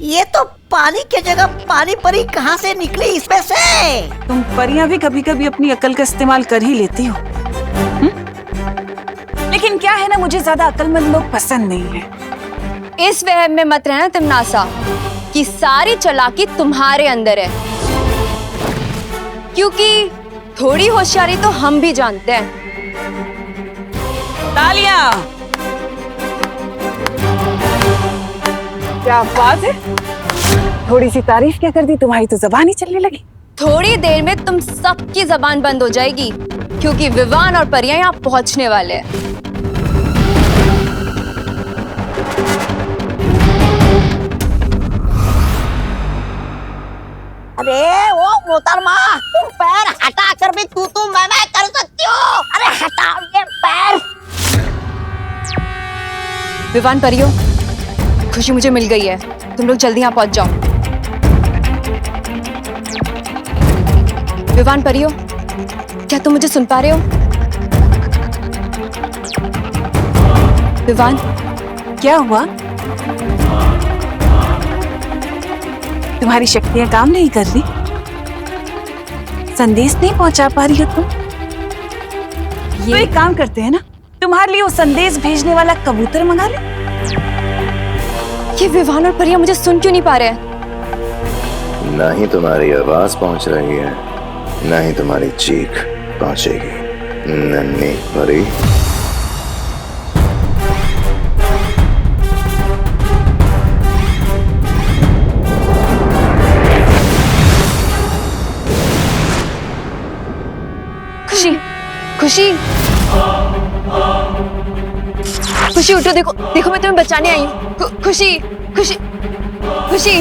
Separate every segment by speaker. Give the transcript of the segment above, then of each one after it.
Speaker 1: ये तो पानी की जगह पानी परी कहाँ से निकली इसमें से?
Speaker 2: तुम परियां भी कभी कभी अपनी अकल का इस्तेमाल कर ही लेती हो। लेकिन क्या है ना, मुझे ज्यादा अक्लमंद लोग पसंद नहीं है।
Speaker 3: इस वहम में मत रहना तिमनासा कि सारी चालाकी तुम्हारे अंदर है, क्योंकि थोड़ी होशियारी तो हम भी जानते हैं।
Speaker 2: तालियां! क्या बात है, थोड़ी सी तारीफ क्या कर दी, तुम्हारी तो जबान ही चलने लगी।
Speaker 3: थोड़ी देर में तुम सबकी जबान बंद हो जाएगी, क्योंकि विवान और परियां यहाँ पहुंचने वाले हैं।
Speaker 1: अरे वो मोहतरमा, तुम पैर हटा कर भी तू मैं कर सकती हो। अरे हटाओ ये पैर।
Speaker 3: विवान परियों, खुशी मुझे मिल गई है, तुम लोग जल्दी यहाँ पहुंच जाओ। विवान परियों, क्या तुम मुझे सुन पा रहे हो? विवान,
Speaker 2: क्या हुआ? तुम्हारी शक्तियां काम नहीं कर रही? संदेश नहीं पहुंचा पा रही हो तुम? तो एक काम करते हैं ना, तुम्हारे लिए वो संदेश भेजने वाला कबूतर मंगा ले।
Speaker 3: ये विवान और परियां मुझे सुन क्यों नहीं पा रहे हैं?
Speaker 4: ना ही तुम्हारी आवाज पहुंच रही है, ना ही तुम्हारी चीख पहुंचेगी। नन्ही परी,
Speaker 3: खुशी, खुशी, खुशी उठो, देखो देखो मैं तुम्हें बचाने आई हूँ। खुशी, खुशी, खुशी।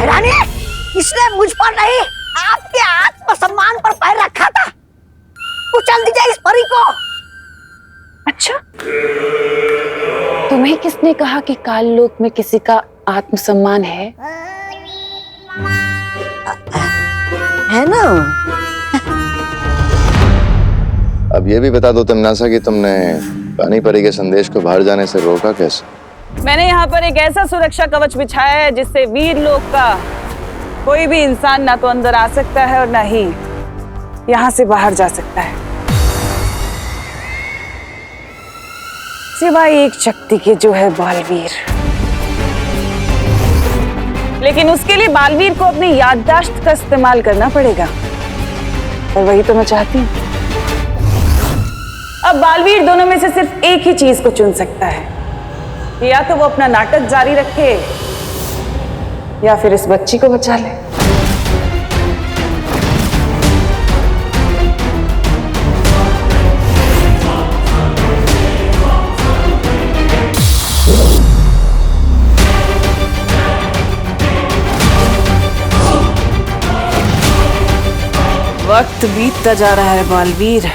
Speaker 1: रानी, इसने मुझ पर नहीं आपके आत्मसम्मान पर पैर रखा था। कुचल दीजिए इस परी को।
Speaker 2: अच्छा, तुम्हें किसने कहा कि काल लोक में किसी का आत्मसम्मान है?
Speaker 1: है ना?
Speaker 4: अब ये भी बता दो तिमनासा कि तुमने पानी परी के संदेश को बाहर जाने से रोका कैसे?
Speaker 2: मैंने यहाँ पर एक ऐसा सुरक्षा कवच बिछाया है जिससे वीर लोक का कोई भी इंसान ना तो अंदर आ सकता है और ना ही यहाँ से बाहर जा सकता है, सिवाय एक शक्ति के जो है बालवीर। लेकिन उसके लिए बालवीर को अपनी याददाश्त का इस्तेमाल करना पड़ेगा, और वही तो मैं चाहती हूँ। अब बालवीर दोनों में से सिर्फ एक ही चीज को चुन सकता है, या तो वो अपना नाटक जारी रखे या फिर इस बच्ची को बचा ले। वक्त बीतता जा रहा है बालवीर।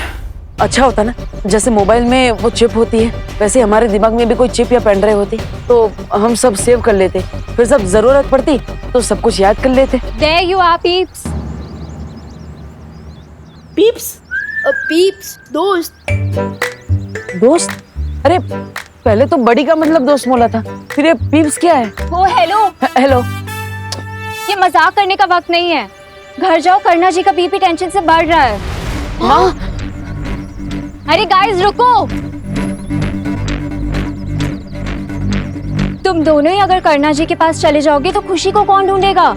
Speaker 5: अच्छा होता ना, जैसे मोबाइल में वो चिप होती है, वैसे हमारे दिमाग में भी कोई चिप या पेन ड्राइव होती, तो हम सब सेव कर लेते, फिर जब जरूरत पड़ती तो सब कुछ याद कर लेते।
Speaker 3: There you are, peeps.
Speaker 5: Peeps?
Speaker 3: Peeps, दोस्त।
Speaker 5: दोस्त? अरे पहले तो बड़ी का मतलब दोस्त बोला था, फिर ये पीप्स क्या है?
Speaker 3: Oh hello,
Speaker 5: hello.
Speaker 3: ये मजाक करने का वक्त नहीं है। घर जाओ, कर्णा जी का बीपी टेंशन से बढ़ रहा है।
Speaker 5: माँ?
Speaker 3: अरे गाइस रुको, तुम दोनों ही अगर कर्णा जी के पास चले जाओगे तो खुशी को कौन ढूंढेगा?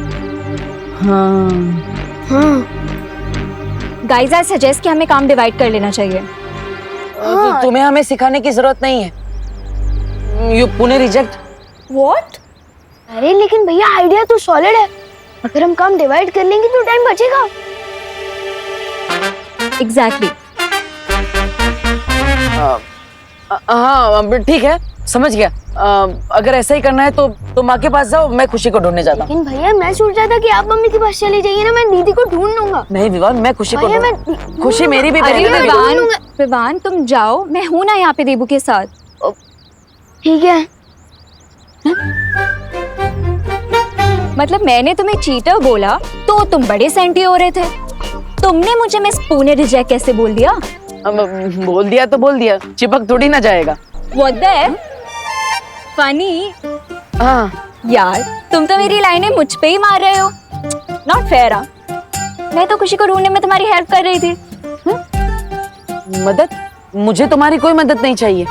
Speaker 5: हाँ।
Speaker 3: गाइस आई सजेस्ट कि हमें काम डिवाइड कर लेना चाहिए।
Speaker 5: तो तुम्हें हमें सिखाने की जरूरत नहीं है, यू पुणे रिजेक्ट।
Speaker 3: व्हाट?
Speaker 6: अरे लेकिन भैया आइडिया तो सॉलिड है, अगर हम काम डिवाइड कर लेंगे तो टाइम बचेगा।
Speaker 3: एग्जैक्टली।
Speaker 5: हाँ ठीक है, समझ गया। अगर ऐसा ही करना है तो माँ के पास जाओ, मैं खुशी को ढूंढने जाता हूँ।
Speaker 6: लेकिन भैया मैं सोच रहा था कि आप मम्मी के पास चले जाइए ना, मैं दीदी को ढूंढ लूंगा।
Speaker 5: नहीं विवान, मैं खुशी को
Speaker 6: भैया
Speaker 5: खुशी मेरी भी
Speaker 3: अरे
Speaker 5: बहन है।
Speaker 3: विवान तुम जाओ, मैं हूं ना यहाँ पे देबू के साथ।
Speaker 6: ठीक है।
Speaker 3: मतलब मैंने तुम्हें चीटर बोला तो तुम बड़े सेंटी हो रहे थे। तुमने मुझे मिस पुणे रिजेक्ट कैसे बोल दिया?
Speaker 5: बोल दिया तो बोल दिया, चिपक थोड़ी ना जाएगा।
Speaker 3: What the heck? फनी।
Speaker 5: हाँ
Speaker 3: यार तुम तो मेरी लाइनें मुझ पे ही मार रहे हो। Not fair. मैं तो खुशी को ढूंढने में तुम्हारी हेल्प कर रही थी।
Speaker 5: मदद? मुझे तुम्हारी कोई मदद नहीं चाहिए।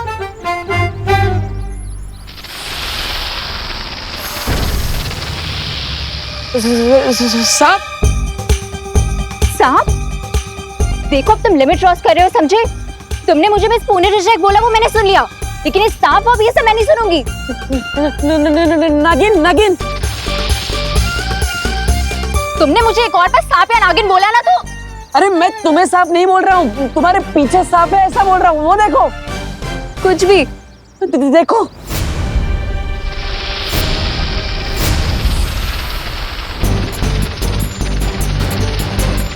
Speaker 5: सांप?
Speaker 3: सांप? देखो अब तुम लिमिट क्रॉस कर रहे हो, समझे? तुमने मुझे मिस पुणे रिजेक्ट बोला, वो मैंने सुन लिया, लेकिन इस सांप वाप ये सब मैं नहीं सुनूंगी।
Speaker 5: नागिन नागिन।
Speaker 3: तुमने मुझे एक और बार सांप या नागिन बोला ना तो।
Speaker 5: अरे मैं तुम्हें सांप नहीं बोल रहा हूँ, तुम्हारे पीछे सांप है ऐसा बोल रहा हूँ। वो देखो।
Speaker 3: कुछ भी।
Speaker 5: देखो।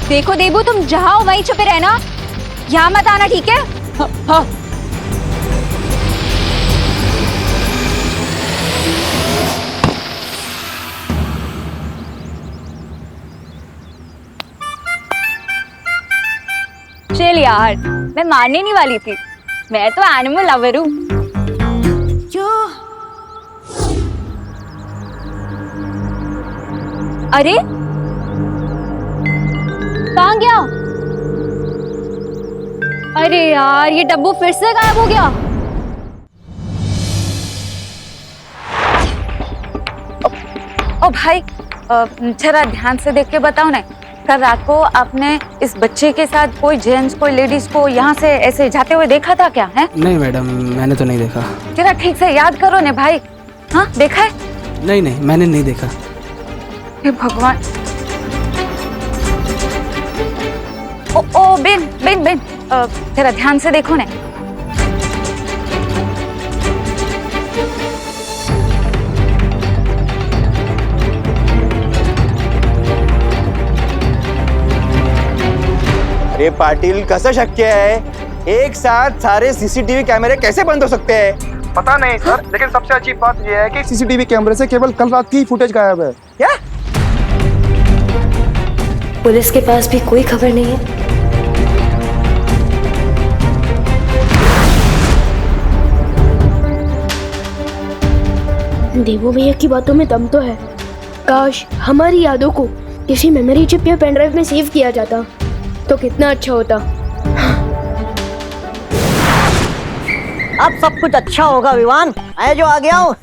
Speaker 3: देखो देबू, तुम जहाँ हो वहीं छुपे रहना, यहाँ मत आना, ठीक है?
Speaker 5: हाँ।
Speaker 3: चल यार, मैं मानने नहीं वाली थी, मैं तो एनिमल लवर हूँ। अरे कहाँ गया? अरे यार ये डब्बू फिर से गायब हो गया।
Speaker 7: ओ भाई, जरा ध्यान से देख के बताओ ना, कल रात को आपने इस बच्चे के साथ कोई जेंट्स कोई लेडीज को यहाँ से ऐसे जाते हुए देखा था क्या? है
Speaker 8: नहीं मैडम, मैंने तो नहीं देखा।
Speaker 7: जरा ठीक से याद करो ने भाई। हाँ देखा है?
Speaker 8: नहीं नहीं, मैंने नहीं देखा।
Speaker 7: हे भगवान। ओ बेन बेन बेन, जरा ध्यान से देखो ने।
Speaker 9: अरे पाटिल, कसं शक्य है? एक साथ सारे सीसीटीवी कैमरे कैसे बंद हो सकते हैं?
Speaker 10: पता नहीं सर, लेकिन सबसे अच्छी बात यह है कि सीसीटीवी कैमरे से केवल कल रात की फुटेज गायब है।
Speaker 9: क्या?
Speaker 6: पुलिस के पास भी कोई खबर नहीं है। देवो भैया की बातों में दम तो है। काश हमारी यादों को किसी मेमोरी चिप या पेन ड्राइव में सेव किया जाता तो कितना अच्छा होता।
Speaker 1: अब सब कुछ अच्छा होगा विवान, मैं जो आ गया हूँ।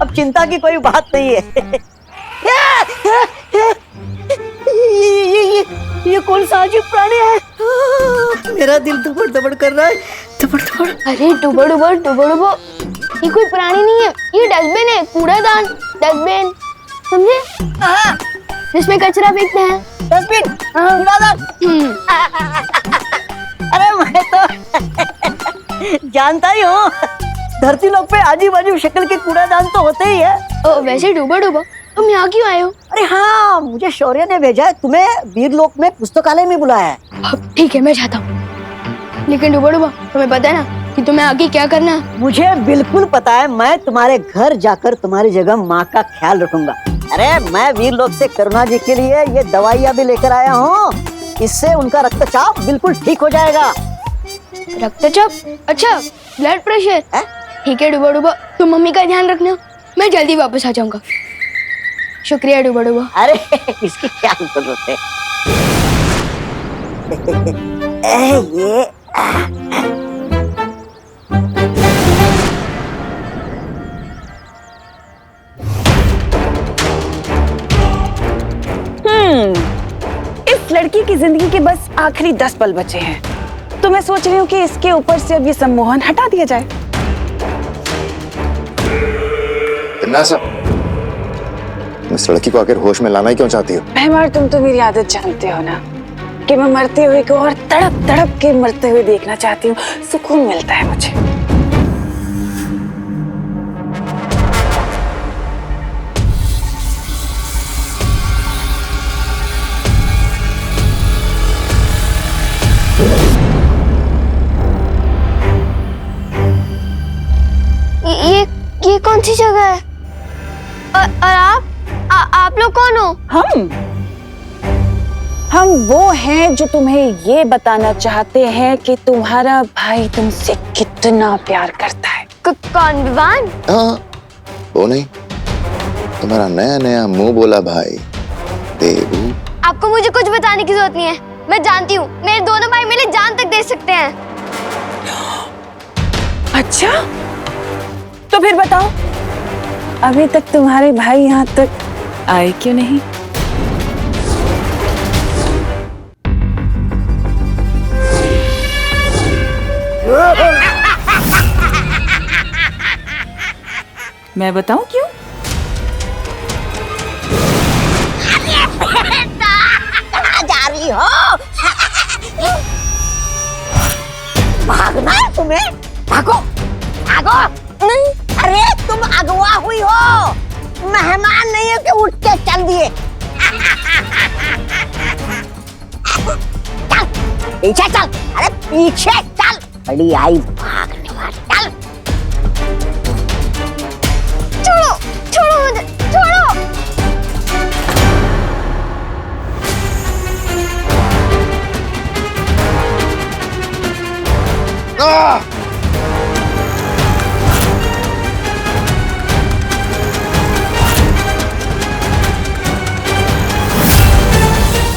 Speaker 1: अब चिंता की कोई बात नहीं है। ये कौन सा अजीब प्राणी है? मेरा दिल धड़बड़ धड़बड़ कर रहा है, धड़बड़ धड़बड़।
Speaker 6: अरे डुबो डुबो डुबो डुबो, ये कोई प्राणी नहीं है, ये डस्टबिन है, कूड़ादान। डस्टबिन, समझे? इसमें कचरा फेंकते हैं।
Speaker 1: डस्टबिन, कूड़ादान। अरे मैं तो जानता ही हूँ, धरती लोक पे आजू बाजू शक्ल के कूड़ादान तो होते ही है।
Speaker 6: वैसे डुबो डुबो, तुम यहाँ क्यों आए हो?
Speaker 1: अरे हाँ, मुझे शौर्य ने भेजा है, तुम्हें वीरलोक में पुस्तकालय में बुलाया है।
Speaker 6: ठीक है, मैं जाता हूँ। लेकिन डुबो डुबो, तुम्हें पता है ना कि तुम्हें आगे क्या करना है?
Speaker 1: मुझे बिल्कुल पता है, मैं तुम्हारे घर जाकर तुम्हारी जगह माँ का ख्याल रखूंगा। अरे मैं वीरलोक से करुणा जी के लिए ये दवाइयाँ भी लेकर आया हूँ, इससे उनका रक्तचाप बिल्कुल ठीक हो जाएगा।
Speaker 6: रक्तचाप? अच्छा, ब्लड प्रेशर। ठीक है डुबो डुबो, तुम मम्मी का ध्यान रखना, मैं जल्दी वापस आ जाऊंगा। शुक्रिया डुबो डुबो।
Speaker 1: अरे इसकी क्या जरूरत है? ये
Speaker 2: इस लड़की की जिंदगी के बस आखिरी 10 पल बचे हैं, तो मैं सोच रही हूँ कि इसके ऊपर से अब ये सम्मोहन हटा दिया जाए।
Speaker 4: इस लड़की को आखिर होश में लाना ही क्यों चाहती हो?
Speaker 2: मेहमान, तुम तो मेरी आदत जानते हो ना कि मैं मरते हुए को और तड़प तड़प के मरते हुए देखना चाहती हूँ, सुकून मिलता है मुझे।
Speaker 6: ये कौन सी जगह है? और आप आप लोग कौन हो?
Speaker 2: हम वो हैं जो तुम्हें ये बताना चाहते हैं कि तुम्हारा भाई तुमसे कितना प्यार करता है।
Speaker 6: कौन, विवान?
Speaker 4: हाँ, वो नहीं, तुम्हारा नया नया मुंह बोला भाई देबू।
Speaker 6: आपको मुझे कुछ बताने की जरूरत नहीं है, मैं जानती हूँ मेरे दोनों भाई मेरे जान तक दे सकते हैं।
Speaker 2: अच्छा, तो फिर बताओ, अभी तक तुम्हारे भाई यहाँ तक आए क्यों नहीं? मैं बताऊं क्यों?
Speaker 1: कहाँ जा रही हो? भागना है तुम्हें? भागो, भागो। नहीं, अरे तुम अगवा हुई हो, मेहमान नहीं हो कि उठ के चल दिए। चल, पीछे चल, अरे पीछे चल, बड़ी आई भागने वाली, चल।
Speaker 6: छोड़ो, छोड़ो मुझे, छोड़ो।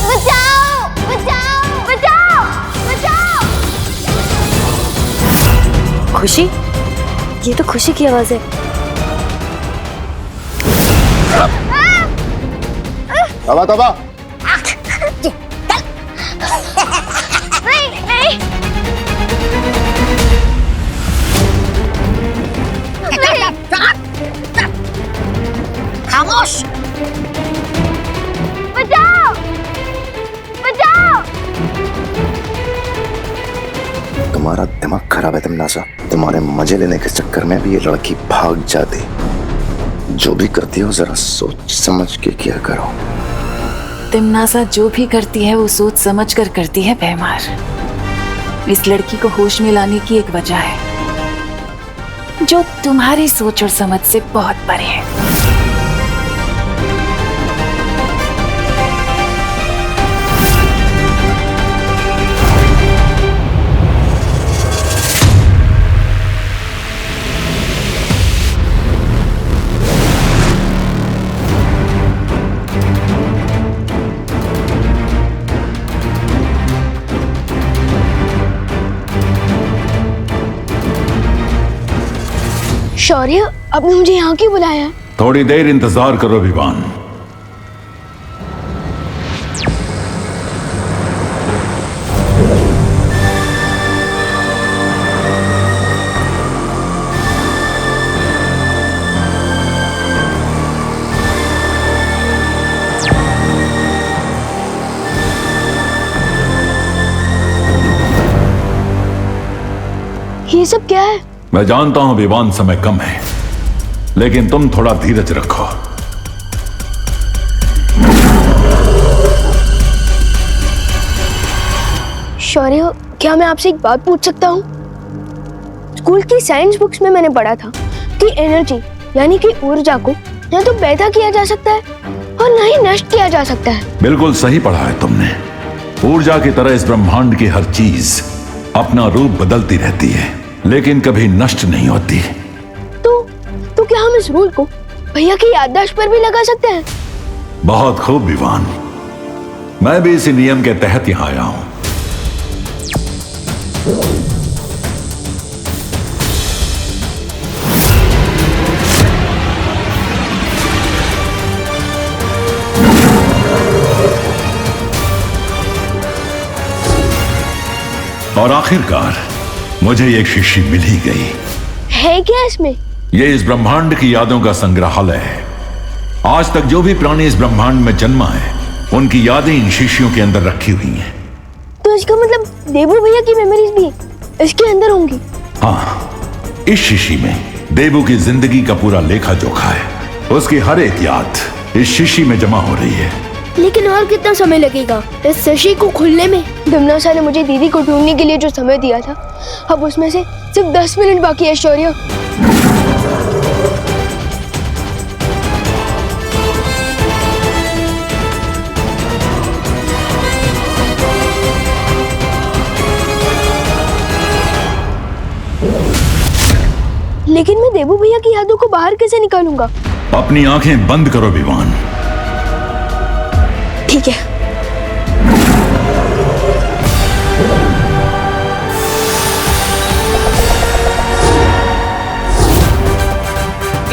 Speaker 6: बचाओ, बचाओ, बचाओ, बचाओ।
Speaker 3: खुशी, ये तो खुशी की आवाज है।
Speaker 10: तबा तबा।
Speaker 6: नहीं, नहीं।
Speaker 1: खामोश।
Speaker 6: बचाओ, बचाओ।
Speaker 4: तुम्हारा दिमाग खराब है तिमनासा। तुम्हारे मजे लेने के चक्कर में भी ये लड़की भाग जाती। जो भी करती हो जरा सोच समझ के किया करो।
Speaker 5: तिमनासा जो भी करती है वो सोच समझ कर करती है भैमार। इस लड़की को होश में लाने की एक वजह है जो तुम्हारी सोच और समझ से बहुत परे है।
Speaker 6: शौर्य, आपने मुझे यहाँ क्यों बुलाया?
Speaker 11: थोड़ी देर इंतजार करो विवान।
Speaker 6: ये सब क्या है?
Speaker 11: मैं जानता हूं विवान समय कम है, लेकिन तुम थोड़ा धीरज रखो।
Speaker 6: शौर्य, क्या मैं आपसे एक बात पूछ सकता हूँ? स्कूल की साइंस बुक्स में मैंने पढ़ा था कि एनर्जी यानी कि ऊर्जा को न तो पैदा किया जा सकता है और न ही नष्ट किया जा सकता है।
Speaker 11: बिल्कुल सही पढ़ा है तुमने। ऊर्जा की तरह इस ब्रह्मांड की हर चीज अपना रूप बदलती रहती है, लेकिन कभी नष्ट नहीं होती।
Speaker 6: तो क्या हम इस रूल को भैया की याददाश्त पर भी लगा सकते हैं?
Speaker 11: बहुत खूब विवान, मैं भी इसी नियम के तहत यहां आया हूं। और आखिरकार मुझे एक शीशी मिल ही गई।
Speaker 6: है क्या इसमें?
Speaker 11: ये इस ब्रह्मांड की यादों का संग्रहालय है। आज तक जो भी प्राणी इस ब्रह्मांड में जन्मा है, उनकी यादें इन शीशियों के अंदर रखी हुई हैं।
Speaker 6: तो इसका मतलब देबू भैया की मेमोरीज भी इसके अंदर होंगी?
Speaker 11: हाँ, इस शीशी में देबू की जिंदगी का पूरा लेखा जोखा है। उसकी हर एक याद इस शीशी में जमा हो रही है।
Speaker 6: लेकिन और कितना समय लगेगा इस शीशी को खुलने में? धमनासा ने मुझे दीदी को ढूंढने के लिए जो समय दिया था, अब उसमें से सिर्फ 10 मिनट बाकी है। शौर्य, लेकिन मैं देबू भैया की यादों को बाहर कैसे निकालूंगा?
Speaker 11: अपनी आंखें बंद करो विवान।
Speaker 6: ठीक है।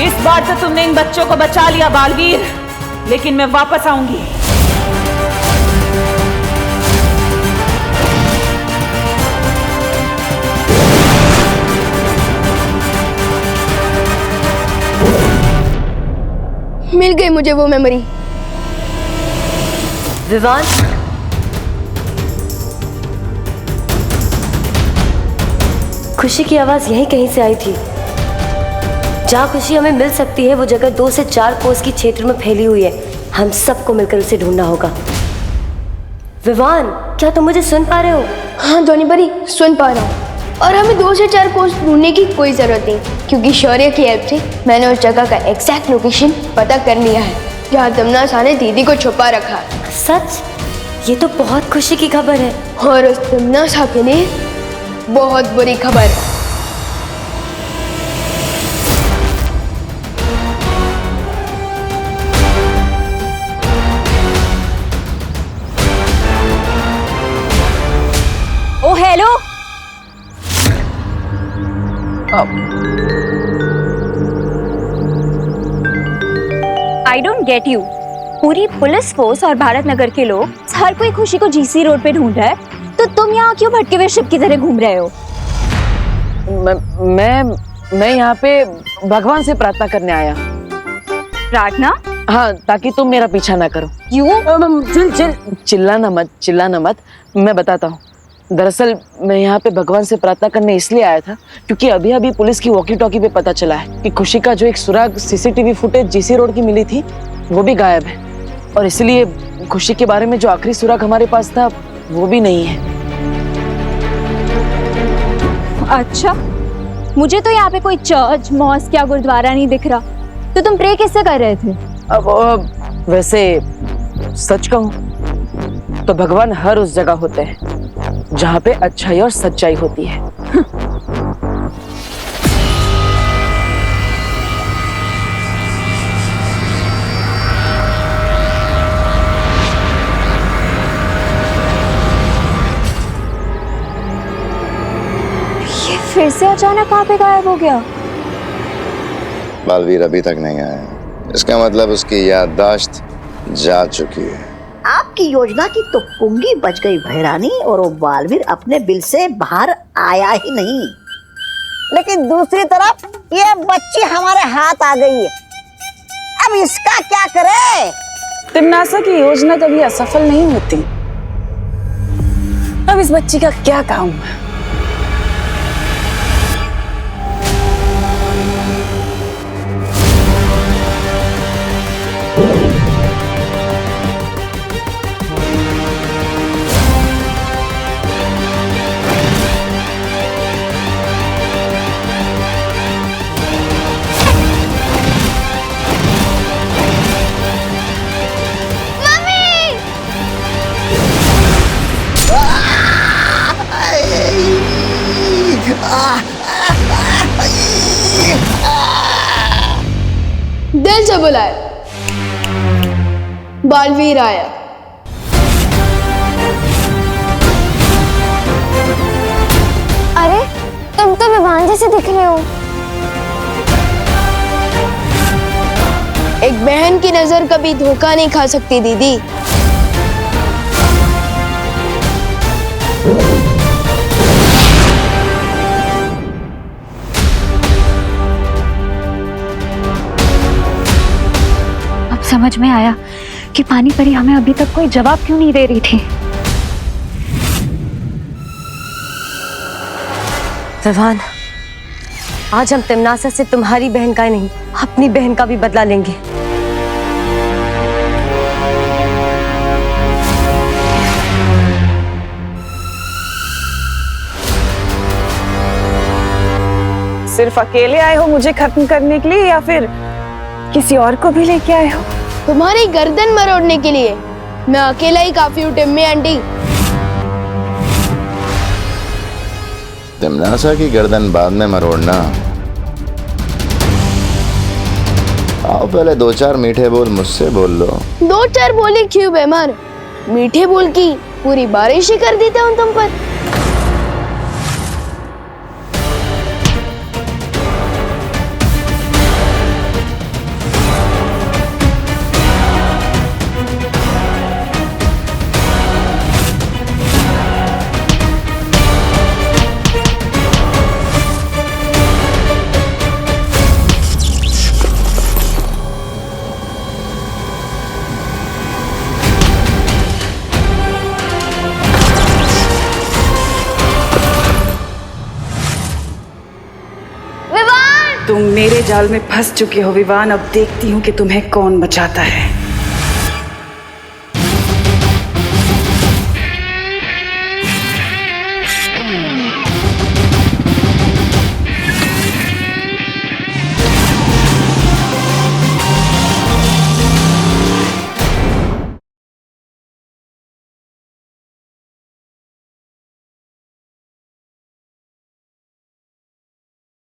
Speaker 2: इस बार तो तुमने इन बच्चों को बचा लिया बालवीर, लेकिन मैं वापस आऊंगी।
Speaker 6: मिल गई मुझे वो मेमोरी।
Speaker 12: विवान, खुशी की आवाज यहीं कहीं से आई थी। जहाँ खुशी हमें मिल सकती है वो जगह 2 से 4 कोस की क्षेत्र में फैली हुई है। हम सबको मिलकर उसे ढूंढना होगा। विवान, क्या तुम मुझे सुन पा रहे हो?
Speaker 6: हाँ ध्वनि परी, सुन पा रहा हूँ। और हमें 2 से 4 कोस ढूंढने की कोई जरूरत नहीं, क्योंकि शौर्य की हेल्प से मैंने उस जगह का एग्जैक्ट लोकेशन पता कर लिया है जहाँ तमन्ना ने दीदी को छुपा रखा है।
Speaker 12: सच? ये तो बहुत खुशी की खबर है।
Speaker 6: और उस तमन्ना के लिए बहुत बुरी खबर है।
Speaker 3: Oh hello, I don't get you. पूरी पुलिस फोर्स और भारत नगर के लोग, हर कोई खुशी को जीसी रोड पे ढूंढ रहा है, तो तुम यहाँ क्यों भटके हुए शिप की तरह घूम रहे हो?
Speaker 2: मैं यहाँ पे भगवान से प्रार्थना करने आया।
Speaker 3: प्रार्थना?
Speaker 2: हाँ, ताकि तुम मेरा पीछा ना करो।
Speaker 3: क्यों?
Speaker 2: चिल्लाना मत। मैं बताता हूँ। दरअसल मैं यहाँ पे भगवान से प्रार्थना करने इसलिए आया था क्योंकि अभी अभी पुलिस की वॉकी टॉकी पे पता चला है कि खुशी का जो एक सुराग सीसीटीवी फुटेज जीसी रोड की मिली थी वो भी गायब है, और इसलिए खुशी के बारे में जो आखिरी सुराग हमारे पास था वो भी नहीं है।
Speaker 3: अच्छा, मुझे तो यहाँ पे कोई चर्च, मॉस्क या गुरुद्वारा नहीं दिख रहा, तो तुम प्रे किससे कर रहे थे?
Speaker 2: अब वैसे सच कहूँ तो भगवान हर उस जगह होते हैं जहाँ पे अच्छाई और सच्चाई होती है।
Speaker 3: ये फिर से अचानक कहाँ पे गायब हो गया?
Speaker 4: बालवीर अभी तक नहीं आया, इसका मतलब उसकी याददाश्त जा चुकी है।
Speaker 1: आपकी योजना की तो पुंगी बच गई भैरानी, और वो बालवीर अपने बिल से बाहर आया ही नहीं। लेकिन दूसरी तरफ ये बच्ची हमारे हाथ आ गई है, अब इसका क्या करे?
Speaker 2: तिमनासा की योजना कभी असफल नहीं होती। अब इस बच्ची का क्या काम है?
Speaker 6: दिल से बुलाए, बालवीर आया।
Speaker 3: अरे तुम तो विवान जैसे दिख रहे हो।
Speaker 6: एक बहन की नजर कभी धोखा नहीं खा सकती दीदी।
Speaker 3: अब समझ में आया कि पानी परी हमें अभी तक कोई जवाब क्यों नहीं दे रही थी।
Speaker 12: विवान, आज हम तिमनासा से तुम्हारी बहन का नहीं, अपनी बहन का भी बदला लेंगे।
Speaker 2: सिर्फ अकेले आए हो मुझे खत्म करने के लिए, या फिर किसी और को भी लेके आए हो?
Speaker 6: तुम्हारी गर्दन मरोड़ने के लिए मैं अकेला ही काफी हूँ टिम्मी आंटी।
Speaker 4: तिमनासा की गर्दन बाद में मरोड़ना आओ पहले 2-4 मीठे बोल मुझसे बोल लो।
Speaker 6: 2-4 बोली क्यों बेमार, मीठे बोल की पूरी बारिश ही कर देता हूँ तुम पर।
Speaker 5: तुम मेरे जाल में फंस चुके हो विवान। अब देखती हूँ कि तुम्हें कौन बचाता है।